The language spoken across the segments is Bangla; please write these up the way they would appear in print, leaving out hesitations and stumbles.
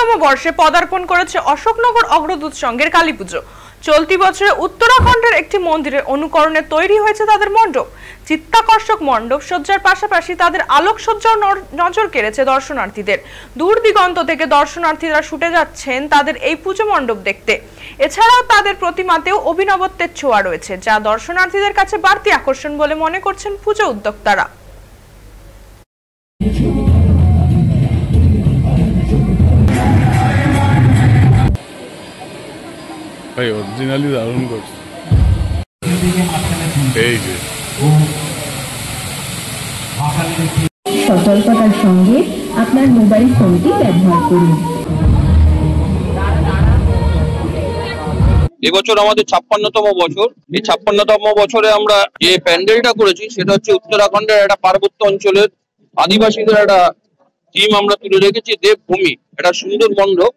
ছাপ্পান্নতম বর্ষে পদার্পণ করেছে অশোকনগর অগ্রদূত সংঘের কালী পুজো। চলতি বছরে উত্তরাখণ্ডের একটি মন্দিরের অনুকরণে তৈরি হয়েছে তাদের মণ্ডপ। চিত্তাকর্ষক মণ্ডপ সজ্জার পাশাপাশি তাদের আলোকসজ্জাও নজর কেড়েছে দর্শনার্থীদের। দূর দিগন্ত থেকে দর্শনার্থীরা ছুটে যাচ্ছেন তাদের এই পুজো মণ্ডপ দেখতে। এছাড়াও তাদের প্রতিমাতেও অভিনবত্বের ছোঁয়া রয়েছে, যা দর্শনার্থীদের কাছে বাড়তি আকর্ষণ বলে মনে করছেন পুজো উদ্যোক্তারা। অরিজিনালি দারুণ করছে। সতর্কতার সঙ্গে আপনার মোবাইল ফোনটি ব্যবহার করুন। এবছর আমাদের 56তম বছর। এই 56তম বছরে আমরা যে প্যান্ডেলটা করেছি সেটা হচ্ছে উত্তরাখণ্ডের একটা পার্বত্য অঞ্চলের আদিবাসীদের একটা থিম আমরা তুলে রেখেছি, দেবভূমি, একটা সুন্দর মণ্ডপ।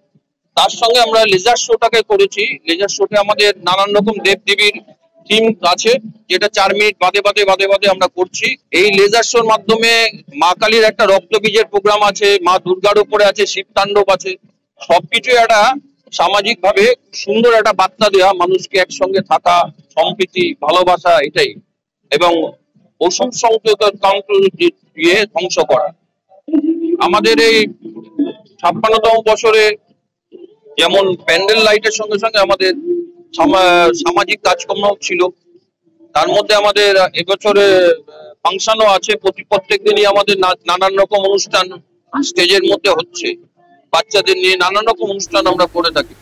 তার সঙ্গে আমরা লেজার শোটাকে করেছি। লেজার শোতে আমাদের নানান রকম দেবদেবীর থিম আছে, যেটা 4 মিনিট বাদে বাদে আমরা করছি। এই লেজার শোর মাধ্যমে মা কালীর একটা রক্তবীজের প্রোগ্রাম আছে, মা দুর্গার উপরে আছে, শিব তাণ্ডব আছে। সবকিছু একটা সামাজিক ভাবে সুন্দর একটা বার্তা দেওয়া, মানুষকে একসঙ্গে থাকা, সম্প্রীতি, ভালোবাসা, এটাই, এবং অসুর সংক্রান্ত দিয়ে ধ্বংস করা। আমাদের এই 56তম বছরে যেমন প্যান্ডেল লাইটের সঙ্গে সঙ্গে আমাদের সামাজিক কাজকর্ম ছিল। তার মধ্যে আমাদের এবছরে ফাংশনও আছে। প্রত্যেক দিনই আমাদের নানান রকম অনুষ্ঠান স্টেজের মধ্যে হচ্ছে। বাচ্চাদের নিয়ে নানান রকম অনুষ্ঠান আমরা করে থাকি।